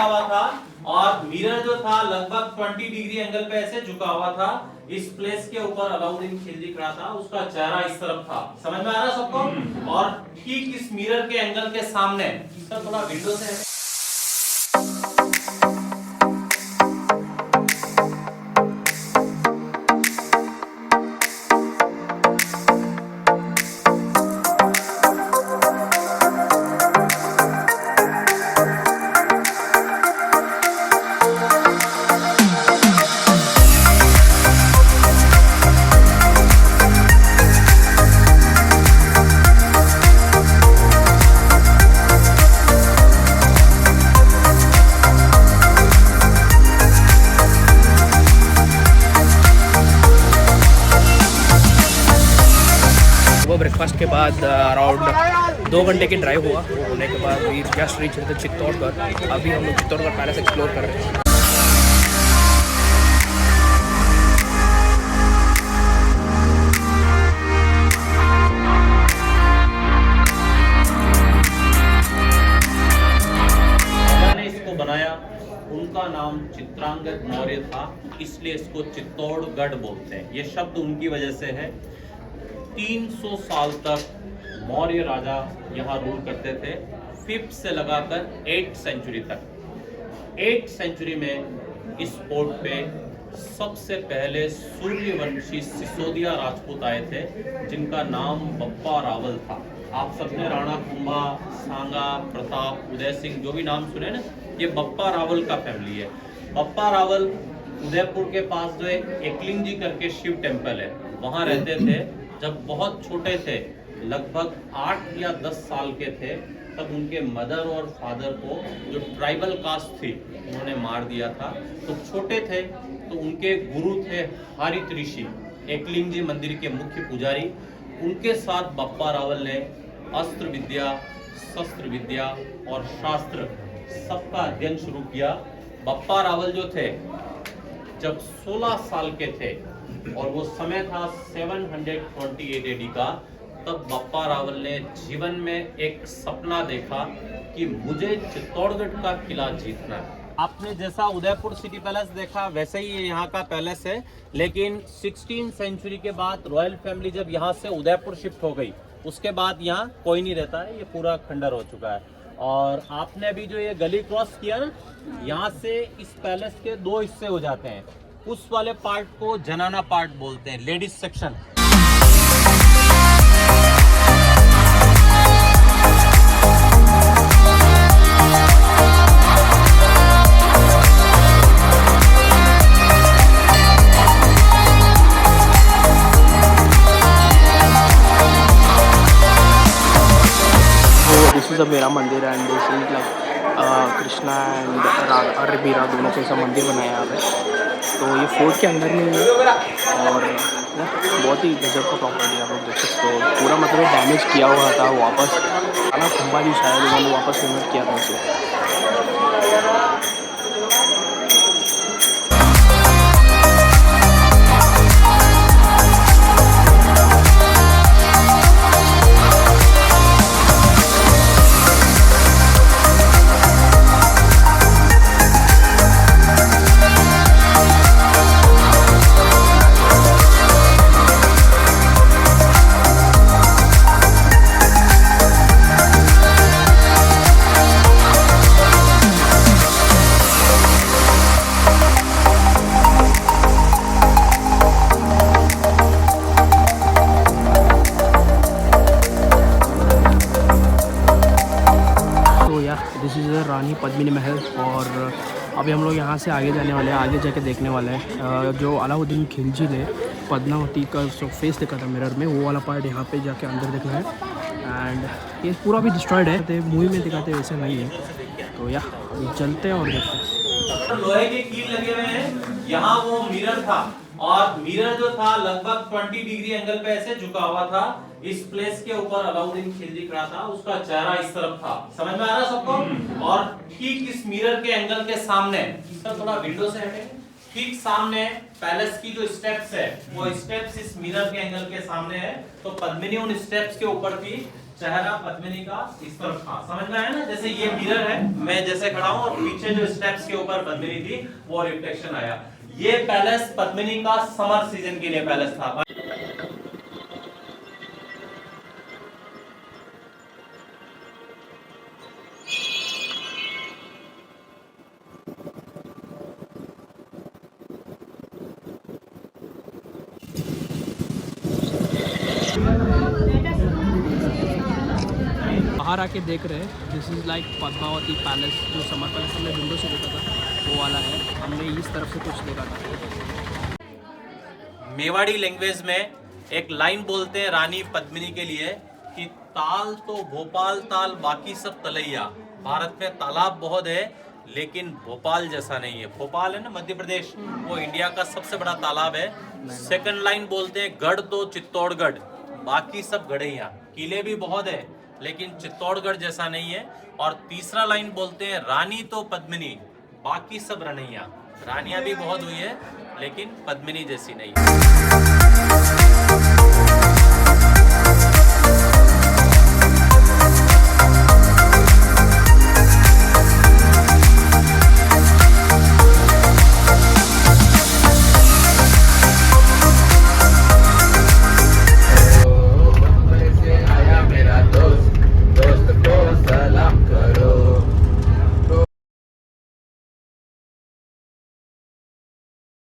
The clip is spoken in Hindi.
हुआ था और मिरर जो था लगभग 20 डिग्री एंगल पे ऐसे झुका हुआ था। इस प्लेस के ऊपर अलाउद्दीन खिलजी खड़ा था, उसका चेहरा इस तरफ था। समझ में आ रहा सबको? और ठीक इस मिरर के एंगल के सामने सर थोड़ा विंडो से ब्रेकफास्ट के बाद अराउंड 2 घंटे की ड्राइव हुआ। वो होने के बाद we just reach the Chittorgarh. अभी हम लोग चित्तौड़गढ़ पैलेस एक्सप्लोर कर रहे हैं। ने इसको बनाया, उनका नाम चित्रांगद मौर्य था, इसलिए इसको चित्तौड़गढ़ बोलते हैं। ये शब्द उनकी वजह से है। 300 साल तक मौर्य राजा यहाँ रूल करते थे, 5th से लगाकर 8th सेंचुरी तक। 8th सेंचुरी में इस पोर्ट पे सबसे पहले सूर्यवंशी सिसोदिया राजपूत आए थे, जिनका नाम बप्पा रावल था। आप सबने राणा कुंभा, सांगा, प्रताप, उदय सिंह जो भी नाम सुने ना, ये बप्पा रावल का फैमिली है। बप्पा रावल उदयपुर के पास जो एकलिंग जी करके शिव टेम्पल है, वहाँ रहते थे। जब बहुत छोटे थे, लगभग 8 या 10 साल के थे, तब उनके मदर और फादर को जो ट्राइबल कास्ट थी उन्होंने मार दिया था। तो छोटे थे तो उनके गुरु थे हारित ऋषि, एकलिंग जी मंदिर के मुख्य पुजारी। उनके साथ बप्पा रावल ने अस्त्र विद्या, शस्त्र विद्या और शास्त्र सबका अध्ययन शुरू किया। बप्पा रावल जो थे, जब 16 साल के थे और वो समय था 728 AD का, तब बप्पा रावल ने जीवन में एक सपना देखा कि मुझे चित्तौड़गढ़ का किला जीतना है। आपने जैसा उदयपुर सिटी पैलेस देखा वैसे ही ये यहाँ का पैलेस है, लेकिन 16th सेंचुरी के बाद रॉयल फैमिली जब यहाँ से उदयपुर शिफ्ट हो गई, उसके बाद यहाँ कोई नहीं रहता है, ये पूरा खंडर हो चुका है। और आपने अभी जो ये गली क्रॉस किया ना, यहाँ से इस पैलेस के 2 हिस्से हो जाते हैं। उस वाले पार्ट को जनाना पार्ट बोलते हैं, ladies section. This is a मेरा मंदिर and this is like Krishna and Radha बीरा दोनों को ऐसा मंदिर बनाया यहाँ पे। तो ये फोर्ट के अंदर में है और बहुत ही गजब का प्रॉपर्टी आप लोग देख सकते हो। पूरा मतलब डैमेज किया हुआ था, वापस आना खंबा भी शायद उन्होंने वापस इन्वेट किया था उसे। दिस इज़ रानी पद्मिनी महल। और अभी हम लोग यहाँ से आगे जाने वाले हैं, आगे जाके देखने वाले हैं जो अलाउद्दीन खिलजी ने पद्मावती का जो फेस देखा था मिरर में, वो वाला पार्ट यहाँ पे जाके अंदर देखना है। एंड ये पूरा भी डिस्ट्रॉयड है, मूवी में दिखाते वैसे नहीं है। तो या चलते हैं और देखते हैं। लोहे के कील लगे हुए हैं, यहाँ वो मिरर था और मिरर जो था लगभग 20 डिग्री एंगल पे ऐसे झुका हुआ था। इस प्लेस के ऊपर अलाउद्दीन खिलजी खड़ा था, उसका चेहरा इस तरफ था। समझ में आ रहा सबको? और ठीक इस मिरर के एंगल के सामने, सर थोड़ा विंडो से हटे, ठीक सामने पैलेस की जो स्टेप्स है, वो स्टेप्स इस मिरर के एंगल के सामने है। तो पद्मिनी उन स्टेप्स के ऊपर थी। चेहरा पद्मिनी का इस तरफ था, समझ में आया ना? जैसे ये मिरर है, मैं जैसे खड़ा हूं और पीछे जो स्टेप्स के ऊपर पद्मिनी थी वो रिफ्लेक्शन आया। ये पैलेस पद्मिनी का समर सीजन के लिए पैलेस था। बाहर आके देख रहे हैं, this is like Padmavati palace, जो समर पैलेस हमने विंडो से देखा था वो वाला है। हमने इस तरफ से कुछ देखा था। मेवाड़ी लैंग्वेज में एक लाइन बोलते हैं रानी पद्मिनी के लिए कि ताल तो भोपाल ताल, बाकी सब तलैया। भारत में तालाब बहुत है लेकिन भोपाल जैसा नहीं है। भोपाल है ना मध्य प्रदेश, वो इंडिया का सबसे बड़ा तालाब है। सेकंड लाइन बोलते हैं गढ़ तो चित्तौड़गढ़, बाकी सब गढ़ैया। किले भी बहुत है लेकिन चित्तौड़गढ़ जैसा नहीं है। और तीसरा लाइन बोलते हैं रानी तो पद्मिनी, बाकी सब रणैया। रानियां भी बहुत हुई है लेकिन पद्मिनी जैसी नहीं है।